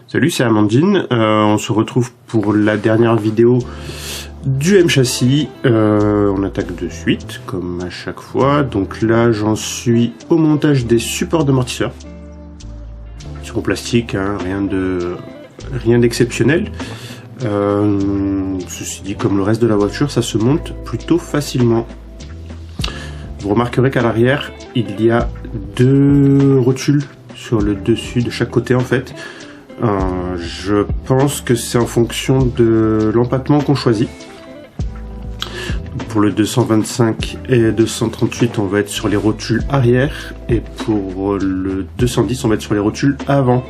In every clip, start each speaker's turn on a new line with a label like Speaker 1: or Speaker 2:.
Speaker 1: Salut, c'est Amandine. On se retrouve pour la dernière vidéo du M-Châssis. On attaque de suite, comme à chaque fois. Donc là, j'en suis au montage des supports d'amortisseur. Sur en plastique, hein, rien d'exceptionnel. Ceci dit, comme le reste de la voiture, ça se monte plutôt facilement. Vous remarquerez qu'à l'arrière, il y a deux rotules sur le dessus de chaque côté en fait. Je pense que c'est en fonction de l'empattement qu'on choisit. Pour le 225 et 238, on va être sur les rotules arrière, et pour le 210, on va être sur les rotules avant.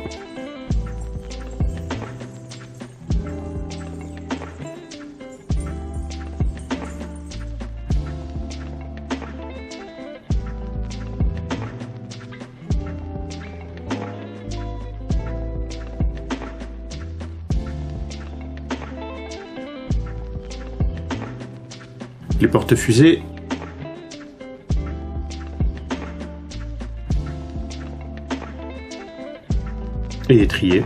Speaker 1: Les porte-fusées et étriers.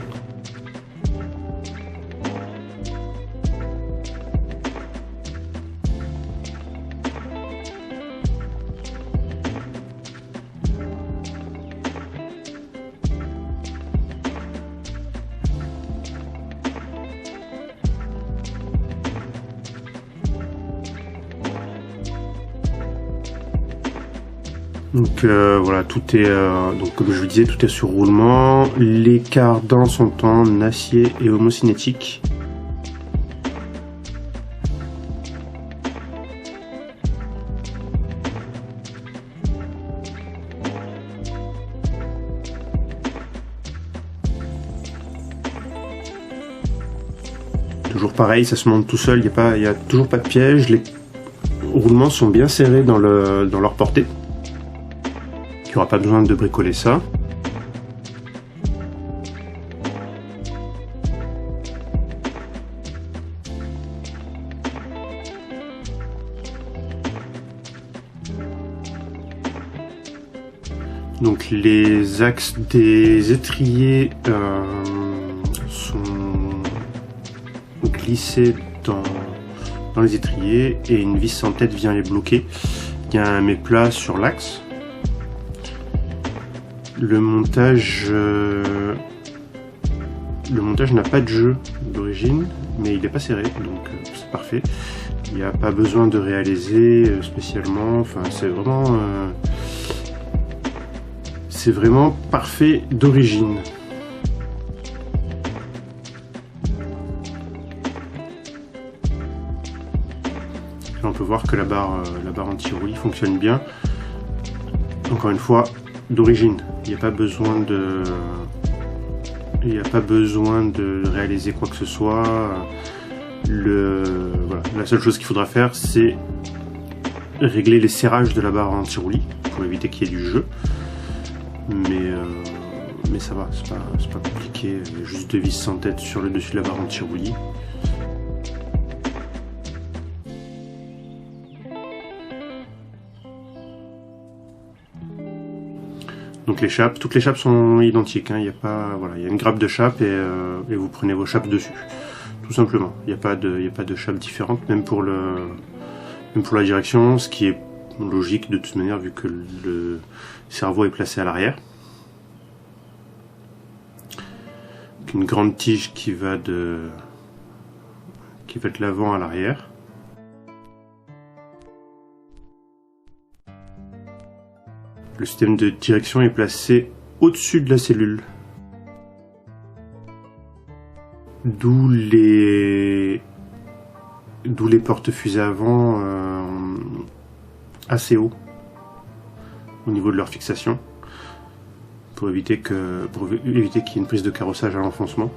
Speaker 1: Donc voilà, tout est donc comme je vous disais, tout est sur roulement. Les cardans sont en acier et homocinétique. Toujours pareil, ça se monte tout seul, il y a toujours pas de piège. Les roulements sont bien serrés dans leur portée. Il n'y aura pas besoin de bricoler ça. Donc les axes des étriers sont glissés dans les étriers et une vis en tête vient les bloquer. Il y a un méplat sur l'axe. Le montage n'a pas de jeu d'origine, mais il n'est pas serré, donc c'est parfait. Il n'y a pas besoin de réaliser spécialement. Enfin, c'est vraiment parfait d'origine. Là, on peut voir que la barre anti-roulis fonctionne bien. Encore une fois, d'origine. Il n'y a pas besoin de réaliser quoi que ce soit. Voilà. La seule chose qu'il faudra faire, c'est régler les serrages de la barre anti-roulis pour éviter qu'il y ait du jeu. Mais ça va, c'est pas compliqué. Il y a juste deux vis sans tête sur le dessus de la barre anti-roulis. Donc toutes les chapes sont identiques, hein. Il y a une grappe de chape et vous prenez vos chapes dessus, tout simplement. Il n'y a pas de chape différente, même pour la direction, ce qui est logique de toute manière vu que le cerveau est placé à l'arrière. Une grande tige qui va de l'avant à l'arrière. Le système de direction est placé au-dessus de la cellule. D'où les porte-fusées avant assez haut au niveau de leur fixation pour éviter qu'il y ait une prise de carrossage à l'enfoncement.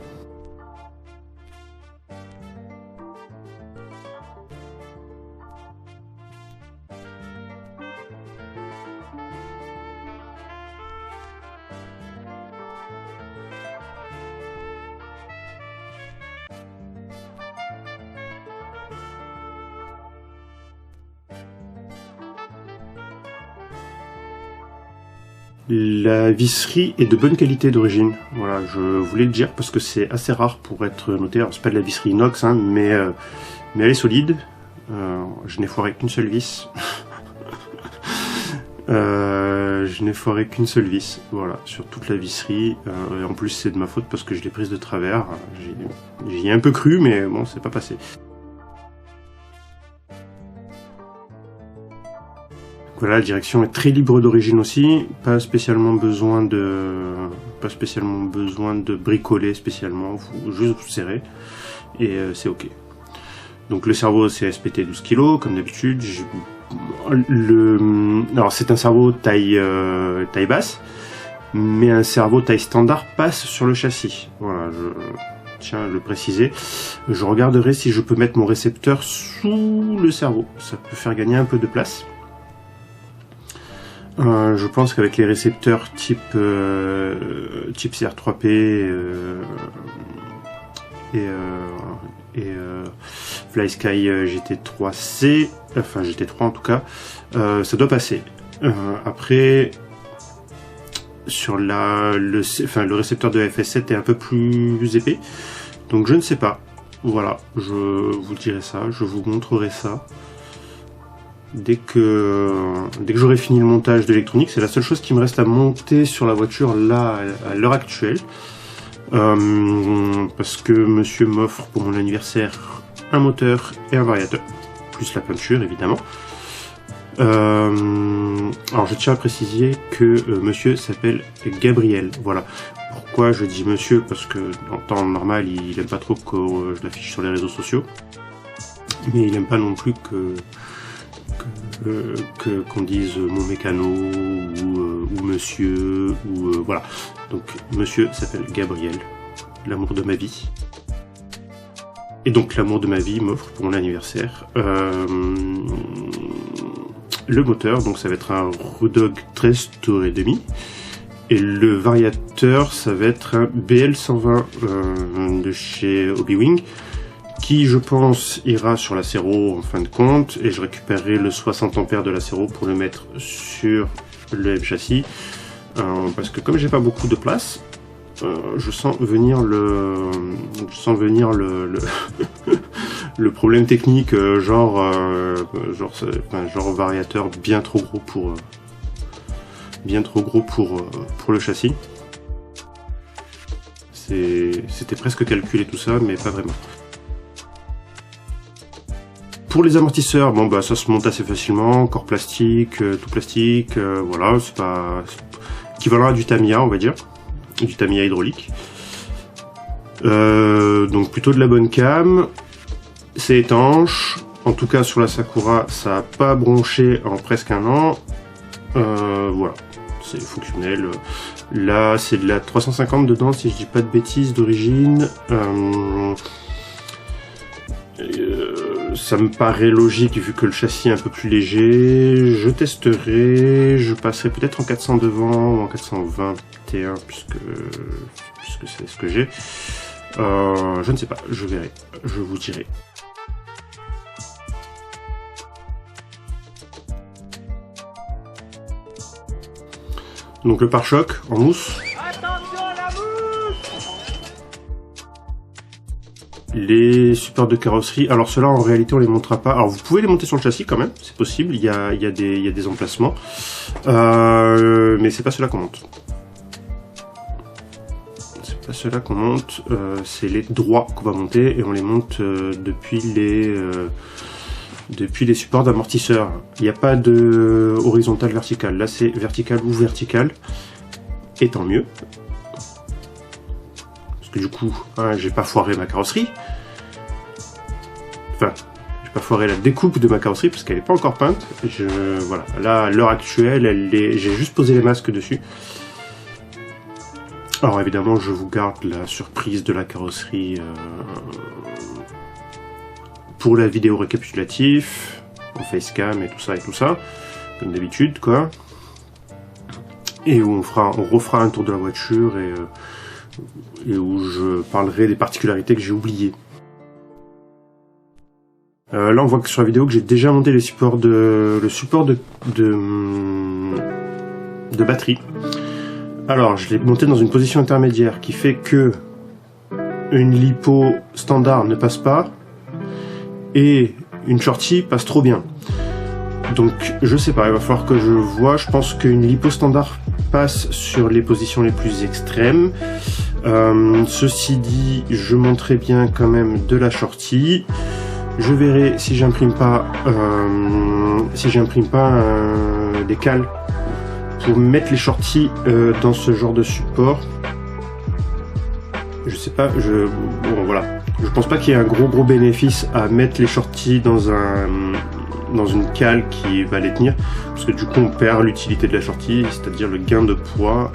Speaker 1: La visserie est de bonne qualité d'origine. Voilà, je voulais le dire parce que c'est assez rare pour être noté. Alors c'est pas de la visserie inox, hein, mais elle est solide. Je n'ai foiré qu'une seule vis. Je n'ai foiré qu'une seule vis, voilà, sur toute la visserie. Et en plus c'est de ma faute parce que je l'ai prise de travers. J'y ai un peu cru, mais bon, c'est pas passé. Voilà, la direction est très libre d'origine aussi, pas spécialement besoin de bricoler spécialement, faut juste vous serrer et c'est ok. Donc le cerveau c'est SPT 12 kg comme d'habitude. Alors c'est un cerveau taille basse, mais un cerveau taille standard passe sur le châssis. Voilà, je tiens à le préciser. Je regarderai si je peux mettre mon récepteur sous le cerveau, ça peut faire gagner un peu de place. Je pense qu'avec les récepteurs type CR3P et FlySky GT3C, enfin GT3 en tout cas, ça doit passer. Après, sur le récepteur de FS7 est un peu plus épais, donc je ne sais pas. Voilà, je vous dirai ça, je vous montrerai ça. Dès que j'aurai fini le montage de l'électronique, c'est la seule chose qui me reste à monter sur la voiture là à l'heure actuelle. Parce que monsieur m'offre pour mon anniversaire un moteur et un variateur, plus la peinture évidemment. Alors je tiens à préciser que monsieur s'appelle Gabriel, voilà. Pourquoi je dis monsieur? Parce que en temps normal il aime pas trop que je l'affiche sur les réseaux sociaux, mais il aime pas non plus qu'on dise mon mécano ou monsieur ou voilà. Donc monsieur s'appelle Gabriel, l'amour de ma vie. Et donc l'amour de ma vie m'offre pour mon anniversaire le moteur, donc ça va être un Rudog 13 Tour et demi. Et le variateur, ça va être un BL120 de chez Hobby-Wing, qui je pense ira sur la Cero en fin de compte, et je récupérerai le 60 ampères de la Cero pour le mettre sur le M-châssis, parce que comme j'ai pas beaucoup de place, je sens venir le problème technique, genre variateur bien trop gros pour le châssis. C'était presque calculé tout ça, mais pas vraiment. Pour les amortisseurs, bon bah ça se monte assez facilement, corps plastique, tout plastique, voilà, c'est pas équivalent à du Tamiya, on va dire, du Tamiya hydraulique. Donc plutôt de la bonne cam, c'est étanche, en tout cas sur la Sakura ça a pas bronché en presque un an, voilà, c'est fonctionnel. Là c'est de la 350 dedans si je dis pas de bêtises d'origine. Ça me paraît logique vu que le châssis est un peu plus léger. Je testerai, je passerai peut-être en 400 devant ou en 421 puisque c'est ce que j'ai. Je ne sais pas, je verrai, je vous dirai. Donc le pare-choc en mousse. Les supports de carrosserie, alors ceux-là en réalité on les montera pas. Alors vous pouvez les monter sur le châssis quand même, c'est possible, il y a des emplacements, mais c'est pas ceux-là qu'on monte. C'est pas ceux-là qu'on monte, c'est les droits qu'on va monter et on les monte depuis les supports d'amortisseur. Il n'y a pas de horizontal vertical, là c'est vertical ou vertical, et tant mieux. Que du coup, hein, j'ai pas foiré ma carrosserie. Enfin, j'ai pas foiré la découpe de ma carrosserie parce qu'elle est pas encore peinte. Voilà, là, à l'heure actuelle, j'ai juste posé les masques dessus. Alors évidemment, je vous garde la surprise de la carrosserie pour la vidéo récapitulative, en facecam et tout ça, comme d'habitude, quoi. Et où on refera un tour de la voiture et où je parlerai des particularités que j'ai oubliées. Là on voit que sur la vidéo que j'ai déjà monté le support de batterie. Alors, je l'ai monté dans une position intermédiaire qui fait que une lipo standard ne passe pas et une shorty passe trop bien. Donc, je sais pas, il va falloir que je vois. Je pense qu'une lipo standard passe sur les positions les plus extrêmes. Ceci dit, je monterai bien quand même de la shorty. Je verrai si j'imprime pas, des cales pour mettre les shorties dans ce genre de support. Je sais pas, bon voilà, je pense pas qu'il y ait un gros bénéfice à mettre les shorties dans une cale qui va les tenir, parce que du coup on perd l'utilité de la shorty, c'est-à-dire le gain de poids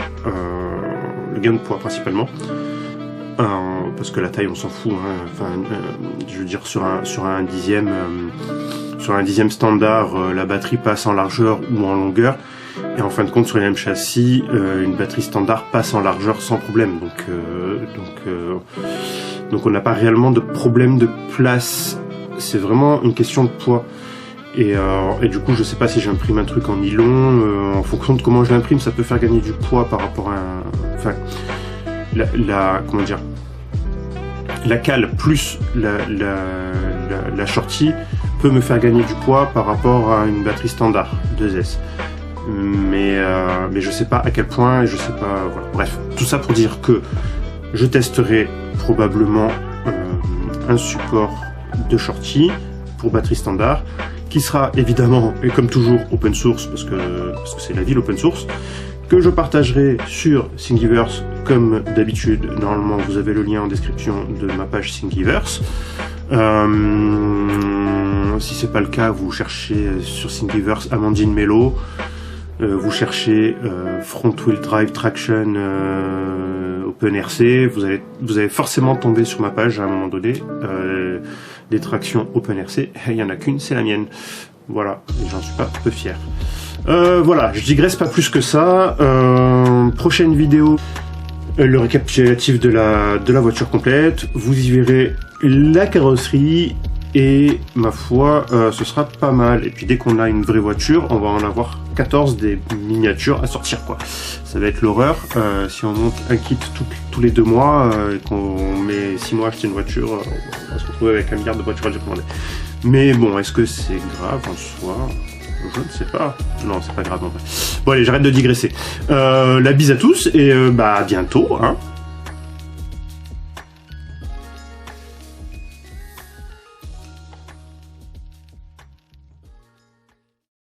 Speaker 1: principalement. Parce que la taille on s'en fout, hein. Enfin, je veux dire sur un dixième standard, la batterie passe en largeur ou en longueur, et en fin de compte sur les mêmes châssis, une batterie standard passe en largeur sans problème, donc on n'a pas réellement de problème de place, c'est vraiment une question de poids. Et du coup je sais pas si j'imprime un truc en nylon, en fonction de comment je l'imprime ça peut faire gagner du poids par rapport à comment dire, la cale plus la shorty peut me faire gagner du poids par rapport à une batterie standard 2S. Mais je sais pas à quel point, je sais pas, voilà. Bref, tout ça pour dire que je testerai probablement un support de shorty pour batterie standard, qui sera évidemment, et comme toujours, open source, parce que c'est la vie l'open source, que je partagerai sur Thingiverse comme d'habitude. Normalement, vous avez le lien en description de ma page Thingiverse. Si c'est pas le cas, vous cherchez sur Thingiverse Amandine Mello, vous cherchez Front Wheel Drive Traction OpenRC, vous allez forcément tomber sur ma page à un moment donné. Des tractions OpenRC, il n'y en a qu'une, c'est la mienne. Voilà, j'en suis pas peu fier. Voilà, je digresse pas plus que ça. Prochaine vidéo, le récapitulatif de la voiture complète. Vous y verrez la carrosserie et ma foi, ce sera pas mal. Et puis dès qu'on a une vraie voiture, on va en avoir 14 des miniatures à sortir, quoi. Ça va être l'horreur. Si on monte un kit tous les 2 mois et qu'on met 6 mois à acheter une voiture, on va se retrouver avec 1 milliard de voitures à commander. Mais bon, est-ce que c'est grave en soi? Je ne sais pas. Non, c'est pas grave en vrai. Bon allez, j'arrête de digresser. La bise à tous et à bientôt, hein.